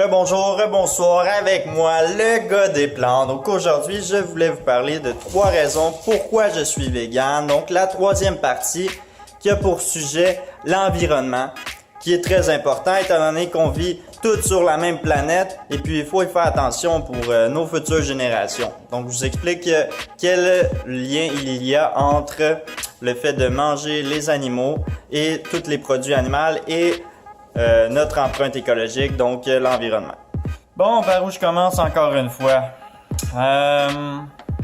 Rebonjour, rebonsoir avec moi, le gars des plantes. Donc aujourd'hui, je voulais vous parler de 3 raisons pourquoi je suis vegan. Donc la troisième partie qui a pour sujet l'environnement, qui est très important étant donné qu'on vit tous sur la même planète et puis il faut y faire attention pour nos futures générations. Donc je vous explique quel lien il y a entre le fait de manger les animaux et tous les produits animaux et notre empreinte écologique, donc l'environnement. Bon, par où je commence encore une fois?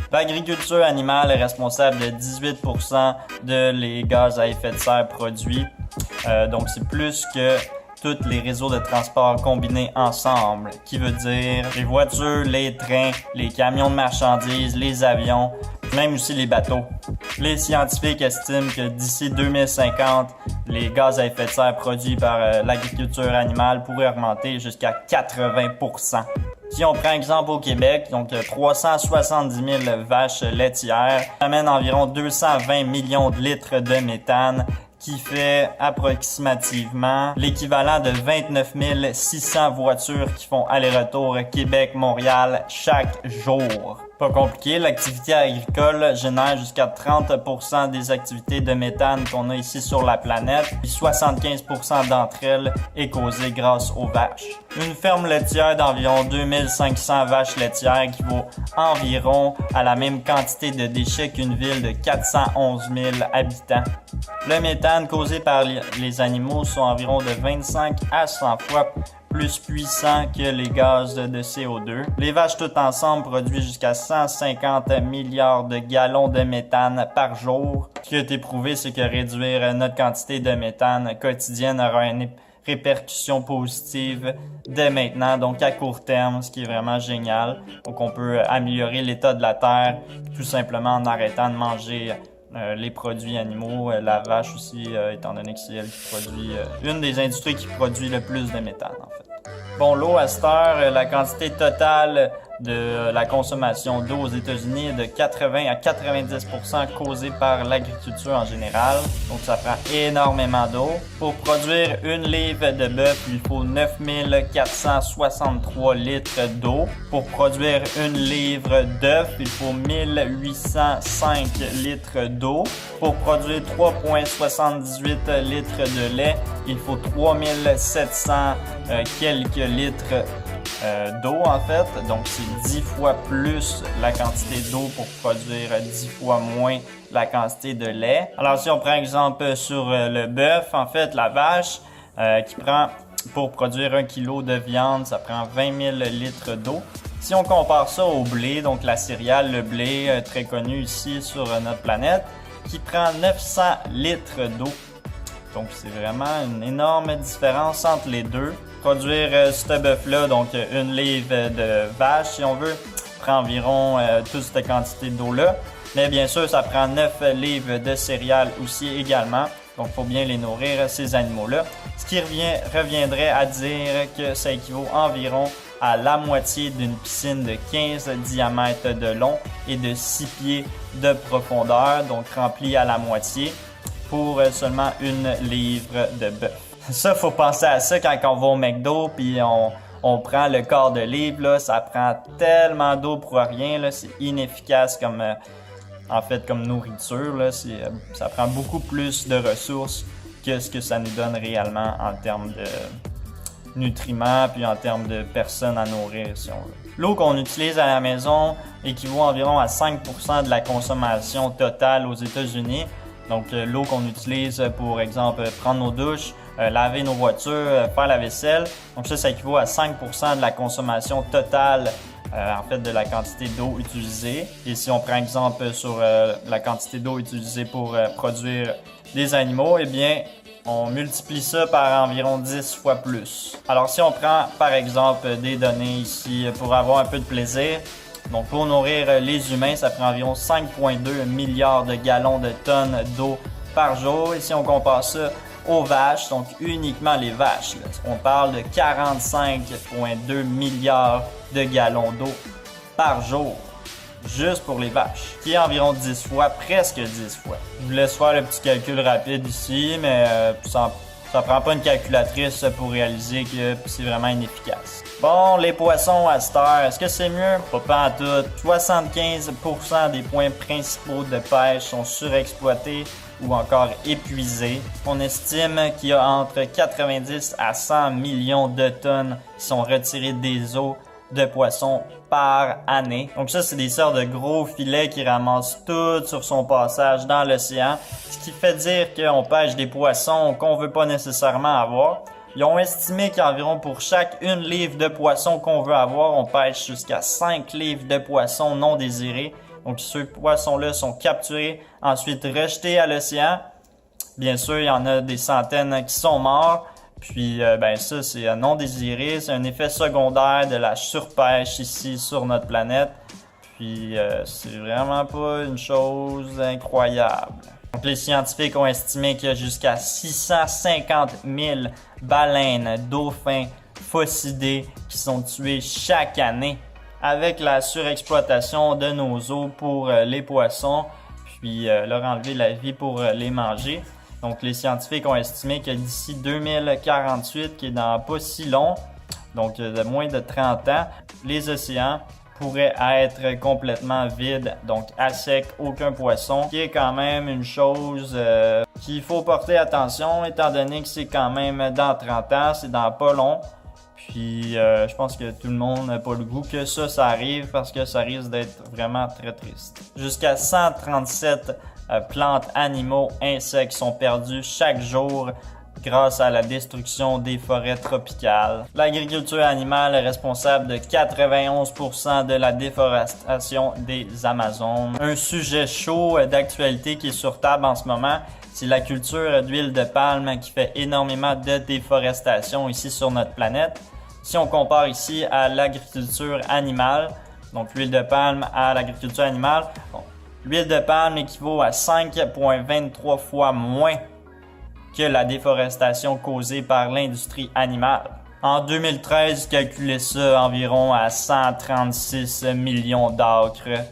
L'agriculture animale est responsable de 18% de les gaz à effet de serre produits. Donc c'est plus que tous les réseaux de transport combinés ensemble, qui veut dire les voitures, les trains, les camions de marchandises, les avions, même aussi les bateaux. Les scientifiques estiment que d'ici 2050, les gaz à effet de serre produits par l'agriculture animale pourraient augmenter jusqu'à 80%. Si on prend exemple au Québec, donc 370 000 vaches laitières amènent environ 220 millions de litres de méthane, qui fait approximativement l'équivalent de 29 600 voitures qui font aller-retour Québec-Montréal chaque jour. Pas compliqué, l'activité agricole génère jusqu'à 30% des activités de méthane qu'on a ici sur la planète, puis 75% d'entre elles est causée grâce aux vaches. Une ferme laitière d'environ 2500 vaches laitières équivaut environ à la même quantité de déchets qu'une ville de 411 000 habitants. Le méthane causé par les animaux sont environ de 25 à 100 fois plus puissants que les gaz de CO2. Les vaches toutes ensemble produisent jusqu'à 150 milliards de gallons de méthane par jour. Ce qui a été prouvé, c'est que réduire notre quantité de méthane quotidienne aura une répercussion positive dès maintenant, donc à court terme, ce qui est vraiment génial. Donc on peut améliorer l'état de la terre tout simplement en arrêtant de manger les produits animaux, la vache aussi, étant donné que c'est elle qui produit, une des industries qui produit le plus de méthane en fait. Bon, l'eau à cette heure, la quantité totale de la consommation d'eau aux États-Unis est de 80 à 90% causée par l'agriculture en général. Donc ça prend énormément d'eau. Pour produire une livre de bœuf, il faut 9463 litres d'eau. Pour produire une livre d'œuf, il faut 1805 litres d'eau. Pour produire 3,78 litres de lait, il faut 3700 quelques litres d'eau en fait, donc c'est 10 fois plus la quantité d'eau pour produire 10 fois moins la quantité de lait. Alors si on prend exemple sur le bœuf, en fait la vache qui prend pour produire 1 kg de viande, ça prend 20 000 litres d'eau. Si on compare ça au blé, donc la céréale, le blé très connu ici sur notre planète, qui prend 900 litres d'eau. Donc c'est vraiment une énorme différence entre les deux. Produire ce bœuf-là, donc une livre de vache, si on veut, prend environ toute cette quantité d'eau-là. Mais bien sûr, ça prend 9 livres de céréales aussi également. Donc, il faut bien les nourrir, ces animaux-là. Ce qui reviendrait à dire que ça équivaut environ à la moitié d'une piscine de 15 diamètres de long et de 6 pieds de profondeur, donc remplie à la moitié pour seulement une livre de bœuf. Ça, faut penser à ça quand on va au McDo puis on prend le quart de livre, là, ça prend tellement d'eau pour rien, là, c'est inefficace comme en fait comme nourriture, là, ça prend beaucoup plus de ressources que ce que ça nous donne réellement en termes de nutriments puis en termes de personnes à nourrir si on veut. L'eau qu'on utilise à la maison équivaut environ à 5% de la consommation totale aux États-Unis. Donc l'eau qu'on utilise pour exemple prendre nos douches, laver nos voitures, faire la vaisselle. Donc ça équivaut à 5% de la consommation totale en fait de la quantité d'eau utilisée. Et si on prend exemple sur la quantité d'eau utilisée pour produire des animaux, eh bien on multiplie ça par environ 10 fois plus. Alors si on prend par exemple des données ici pour avoir un peu de plaisir, donc pour nourrir les humains, ça prend environ 5,2 milliards de gallons de tonnes d'eau par jour. Et si on compare ça aux vaches, donc uniquement les vaches, là, on parle de 45,2 milliards de gallons d'eau par jour, juste pour les vaches, qui est environ 10 fois, presque 10 fois. Je vous laisse faire le petit calcul rapide ici, mais Ça prend pas une calculatrice pour réaliser que c'est vraiment inefficace. Bon, les poissons à cette heure, est-ce que c'est mieux? Pas en tout. 75% des points principaux de pêche sont surexploités ou encore épuisés. On estime qu'il y a entre 90 à 100 millions de tonnes qui sont retirées des eaux de poissons par année. Donc ça, c'est des sortes de gros filets qui ramassent tout sur son passage dans l'océan, ce qui fait dire qu'on pêche des poissons qu'on veut pas nécessairement avoir. Ils ont estimé qu'environ pour chaque 1 livre de poisson qu'on veut avoir, on pêche jusqu'à 5 livres de poissons non désirés. Donc ces poissons-là sont capturés, ensuite rejetés à l'océan. Bien sûr, il y en a des centaines qui sont morts. Puis ça, c'est non désiré. C'est un effet secondaire de la surpêche ici sur notre planète. Puis c'est vraiment pas une chose incroyable. Donc les scientifiques ont estimé qu'il y a jusqu'à 650 000 baleines, dauphins, faucidés qui sont tués chaque année avec la surexploitation de nos eaux pour les poissons, puis leur enlever la vie pour les manger. Donc les scientifiques ont estimé que d'ici 2048, qui est dans pas si long, donc de moins de 30 ans, les océans pourraient être complètement vides, donc à sec, aucun poisson, qui est quand même une chose qu'il faut porter attention, étant donné que c'est quand même dans 30 ans, c'est dans pas long. Puis je pense que tout le monde n'a pas le goût que ça arrive parce que ça risque d'être vraiment très triste. Jusqu'à 137 plantes, animaux, insectes sont perdus chaque jour grâce à la destruction des forêts tropicales. L'agriculture animale est responsable de 91% de la déforestation des Amazones. Un sujet chaud d'actualité qui est sur table en ce moment, c'est la culture d'huile de palme qui fait énormément de déforestation ici sur notre planète. Si on compare ici à l'agriculture animale, donc l'huile de palme à l'agriculture animale, l'huile de palme équivaut à 5,23 fois moins que la déforestation causée par l'industrie animale. En 2013, ils calculaient ça environ à 136 millions d'acres.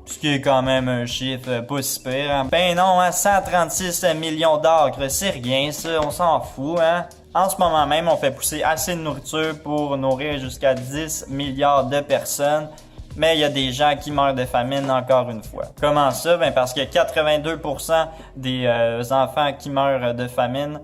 Ce qui est quand même un chiffre pas si pire. Hein? Ben non, 136 millions d'acres, c'est rien ça, on s'en fout. Hein? En ce moment même, on fait pousser assez de nourriture pour nourrir jusqu'à 10 milliards de personnes. Mais il y a des gens qui meurent de famine encore une fois. Comment ça? Ben parce que 82% des enfants qui meurent de famine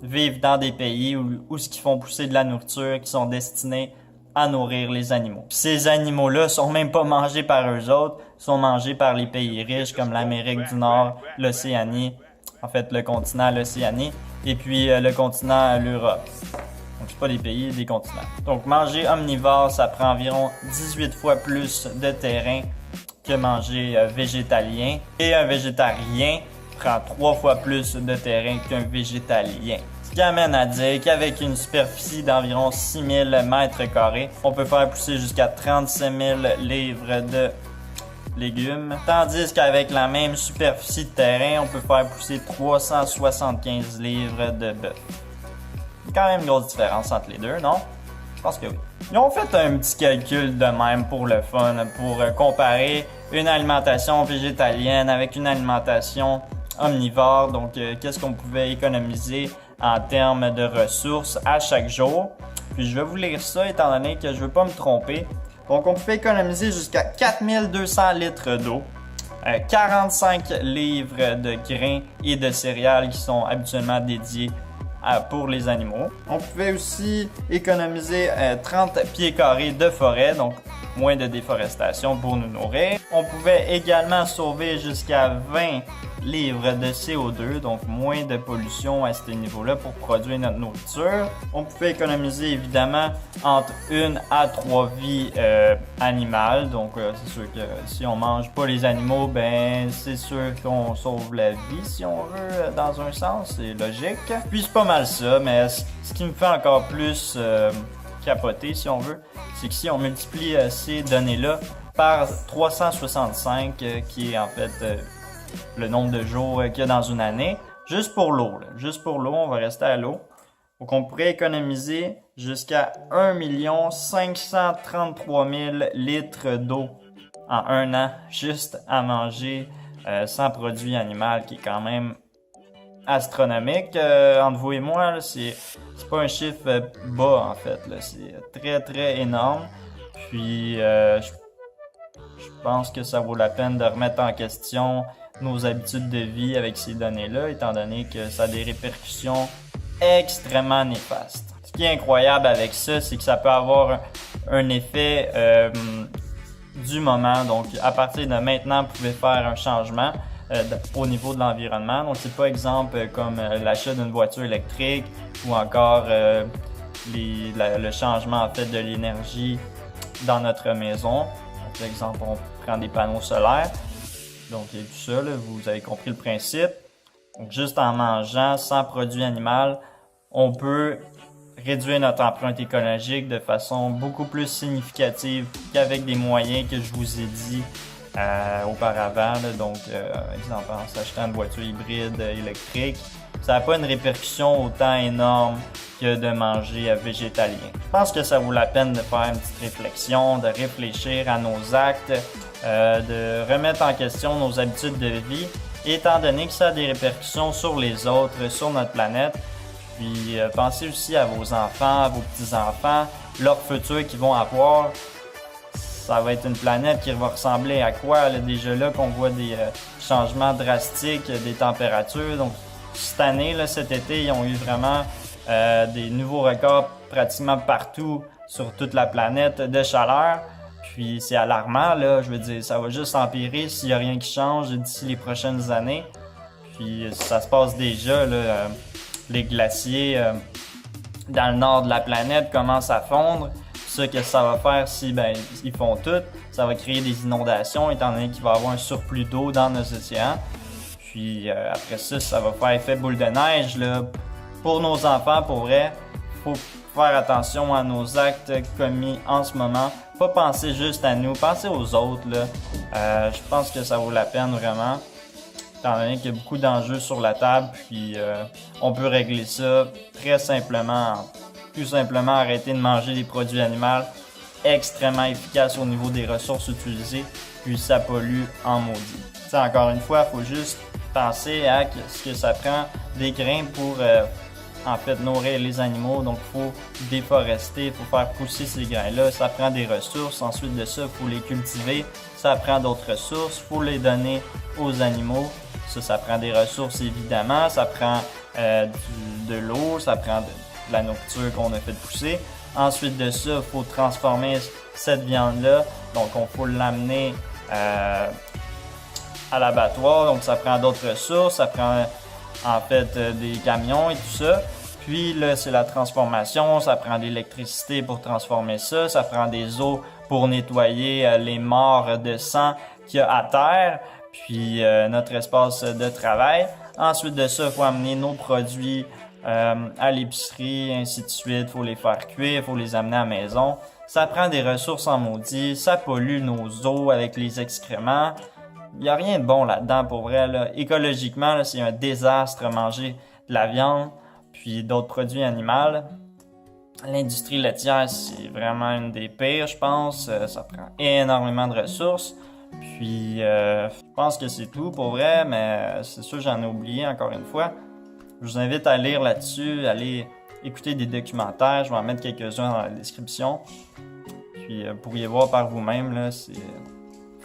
vivent dans des pays où ce qui font pousser de la nourriture qui sont destinés à nourrir les animaux. Puis ces animaux-là sont même pas mangés par eux autres, sont mangés par les pays riches comme l'Amérique du Nord, l'Océanie, en fait le continent l'Océanie, et puis le continent l'Europe. Donc, c'est pas des pays, des continents. Donc, manger omnivore, ça prend environ 18 fois plus de terrain que manger végétalien. Et un végétarien prend 3 fois plus de terrain qu'un végétalien. Ce qui amène à dire qu'avec une superficie d'environ 6000 mètres carrés, on peut faire pousser jusqu'à 35 000 livres de légumes. Tandis qu'avec la même superficie de terrain, on peut faire pousser 375 livres de bœuf. Quand même une grosse différence entre les deux, non? Je pense que oui. Ils ont fait un petit calcul de même pour le fun, pour comparer une alimentation végétalienne avec une alimentation omnivore. Donc, qu'est-ce qu'on pouvait économiser en termes de ressources à chaque jour. Puis, je vais vous lire ça étant donné que je ne veux pas me tromper. Donc, on pouvait économiser jusqu'à 4200 litres d'eau, 45 livres de grains et de céréales qui sont habituellement dédiés pour les animaux. On pouvait aussi économiser 30 pieds carrés de forêt, donc moins de déforestation pour nous nourrir. On pouvait également sauver jusqu'à 20 livres de CO2, donc moins de pollution à ce niveau-là pour produire notre nourriture. On pouvait économiser évidemment entre 1 à 3 vies animales, donc c'est sûr que si on mange pas les animaux, ben c'est sûr qu'on sauve la vie si on veut, dans un sens, c'est logique. Puis c'est pas mal ça, mais ce qui me fait encore plus capoter si on veut, c'est que si on multiplie ces données-là par 365, qui est en fait le nombre de jours qu'il y a dans une année, juste pour l'eau. Juste pour l'eau, on va rester à l'eau. Donc on pourrait économiser jusqu'à 1 533 000 litres d'eau en un an, juste à manger sans produit animal, qui est quand même astronomique. Entre vous et moi, là, c'est pas un chiffre bas en fait. C'est très très énorme. Puis je pense que ça vaut la peine de remettre en question nos habitudes de vie avec ces données-là, étant donné que ça a des répercussions extrêmement néfastes. Ce qui est incroyable avec ça, c'est que ça peut avoir un effet du moment. Donc, à partir de maintenant, vous pouvez faire un changement au niveau de l'environnement. Donc, c'est pas exemple comme l'achat d'une voiture électrique ou encore le changement en fait de l'énergie dans notre maison. Donc, par exemple, on prend des panneaux solaires. Donc, il y a tout ça, là, vous avez compris le principe. Donc, juste en mangeant sans produits animaux, on peut réduire notre empreinte écologique de façon beaucoup plus significative qu'avec des moyens que je vous ai dit auparavant. Là. Donc, exemple, en s'achetant une voiture hybride électrique, ça n'a pas une répercussion autant énorme que de manger végétalien. Je pense que ça vaut la peine de faire une petite réflexion, de réfléchir à nos actes, de remettre en question nos habitudes de vie, étant donné que ça a des répercussions sur les autres, sur notre planète. Puis pensez aussi à vos enfants, à vos petits-enfants, leur futur qu'ils vont avoir. Ça va être une planète qui va ressembler à quoi? Là, déjà là qu'on voit des changements drastiques des températures. Donc cette année, là, cet été, ils ont eu vraiment des nouveaux records pratiquement partout sur toute la planète de chaleur. Puis c'est alarmant, là, je veux dire, ça va juste empirer s'il n'y a rien qui change d'ici les prochaines années. Puis ça se passe déjà, là, les glaciers dans le nord de la planète commencent à fondre. Ce que ça va faire si ils font tout, ça va créer des inondations étant donné qu'il va y avoir un surplus d'eau dans nos océans. Puis après ça va faire effet boule de neige là. Pour nos enfants, pour vrai, faut faire attention à nos actes commis en ce moment. Pas penser juste à nous, penser aux autres là. Je pense que ça vaut la peine vraiment. Étant donné qu'il y a beaucoup d'enjeux sur la table, puis on peut régler ça très simplement. Tout simplement arrêter de manger des produits animaux extrêmement efficaces au niveau des ressources utilisées, puis ça pollue en maudit. T'sais, encore une fois, il faut juste penser à ce que ça prend des grains pour en fait nourrir les animaux. Donc il faut déforester, il faut faire pousser ces grains-là. Ça prend des ressources. Ensuite de ça, il faut les cultiver. Ça prend d'autres ressources. Il faut les donner aux animaux. Ça prend des ressources évidemment. Ça prend de l'eau, ça prend de la nourriture qu'on a fait pousser. Ensuite de ça, il faut transformer cette viande-là. Donc, on faut l'amener à l'abattoir. Donc, ça prend d'autres ressources. Ça prend en fait des camions et tout ça. Puis là, c'est la transformation. Ça prend de l'électricité pour transformer ça. Ça prend des eaux pour nettoyer les morts de sang qu'il y a à terre. Puis notre espace de travail. Ensuite de ça, il faut amener nos produits à l'épicerie, ainsi de suite. Faut les faire cuire, faut les amener à la maison. Ça prend des ressources en maudit, ça pollue nos eaux avec les excréments. Il n'y a rien de bon là-dedans pour vrai. Là. Écologiquement, là, c'est un désastre manger de la viande puis d'autres produits animaux. L'industrie laitière, c'est vraiment une des pires, je pense. Ça prend énormément de ressources. Puis, je pense que c'est tout pour vrai, mais c'est sûr que j'en ai oublié encore une fois. Je vous invite à lire là-dessus, aller écouter des documentaires. Je vais en mettre quelques-uns dans la description. Puis, vous pourriez voir par vous-même, là,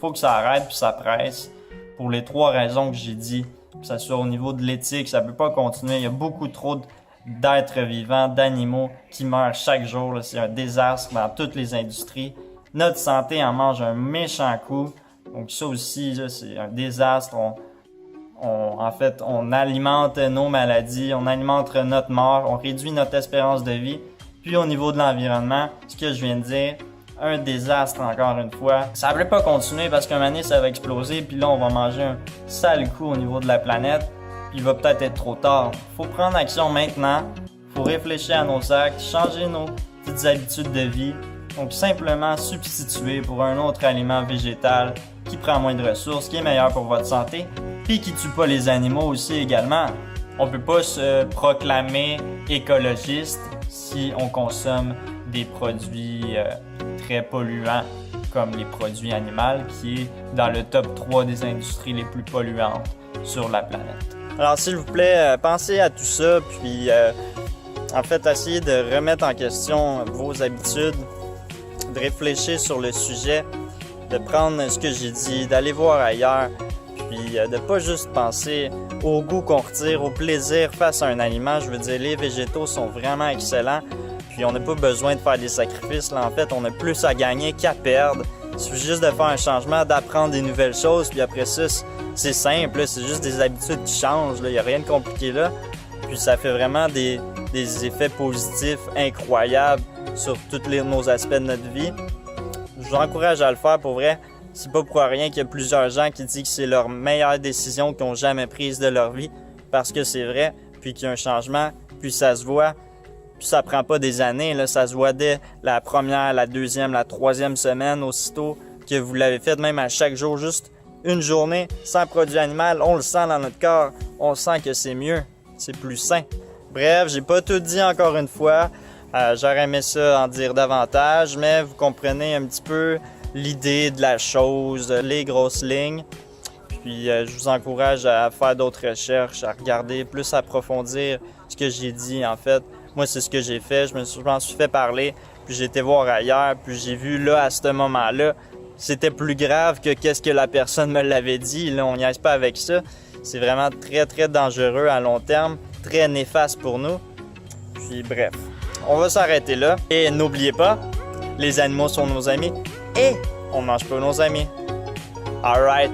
faut que ça arrête puis ça presse. Pour les 3 raisons que j'ai dit, que ça soit au niveau de l'éthique, ça peut pas continuer. Il y a beaucoup trop d'êtres vivants, d'animaux qui meurent chaque jour. Là. C'est un désastre dans toutes les industries. Notre santé en mange un méchant coup. Donc ça aussi, là, c'est un désastre. En fait, on alimente nos maladies, on alimente notre mort, on réduit notre espérance de vie. Puis au niveau de l'environnement, ce que je viens de dire, un désastre encore une fois. Ça ne peut pas continuer parce qu'un moment donné, ça va exploser. Puis là, on va manger un sale coup au niveau de la planète. Puis il va peut-être être trop tard. Faut prendre action maintenant. Faut réfléchir à nos actes, changer nos petites habitudes de vie. Donc simplement substituer pour un autre aliment végétal qui prend moins de ressources, qui est meilleur pour votre santé, puis qui tue pas les animaux aussi également. On peut pas se proclamer écologiste si on consomme des produits très polluants comme les produits animaux, qui est dans le top 3 des industries les plus polluantes sur la planète. Alors s'il vous plaît, pensez à tout ça, puis en fait, essayez de remettre en question vos habitudes, de réfléchir sur le sujet, de prendre ce que j'ai dit, d'aller voir ailleurs, puis de pas juste penser au goût qu'on retire, au plaisir face à un aliment. Je veux dire, les végétaux sont vraiment excellents, puis on n'a pas besoin de faire des sacrifices. Là, en fait, on a plus à gagner qu'à perdre. Il suffit juste de faire un changement, d'apprendre des nouvelles choses, puis après ça, c'est simple, c'est juste des habitudes qui changent. Il n'y a rien de compliqué là. Puis ça fait vraiment des effets positifs incroyables sur tous nos aspects de notre vie. Je vous encourage à le faire pour vrai. C'est pas pour rien qu'il y a plusieurs gens qui disent que c'est leur meilleure décision qu'ils ont jamais prise de leur vie, parce que c'est vrai, puis qu'il y a un changement, puis ça se voit. Puis ça prend pas des années, là, ça se voit dès la première, la deuxième, la troisième semaine, aussitôt que vous l'avez fait, même à chaque jour, juste une journée sans produit animal, on le sent dans notre corps, on sent que c'est mieux, c'est plus sain. Bref, j'ai pas tout dit encore une fois, j'aurais aimé ça en dire davantage, mais vous comprenez un petit peu l'idée de la chose, les grosses lignes. Puis je vous encourage à faire d'autres recherches, à regarder, plus approfondir ce que j'ai dit en fait. Moi, c'est ce que j'ai fait, je m'en suis fait parler, puis j'ai été voir ailleurs, puis j'ai vu là, à ce moment-là, c'était plus grave que qu'est-ce que la personne me l'avait dit. Là, on n'y aille pas avec ça. C'est vraiment très, très dangereux à long terme, très néfaste pour nous. Puis bref, on va s'arrêter là. Et n'oubliez pas, les animaux sont nos amis et on mange pas nos amis. Alright,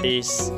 peace.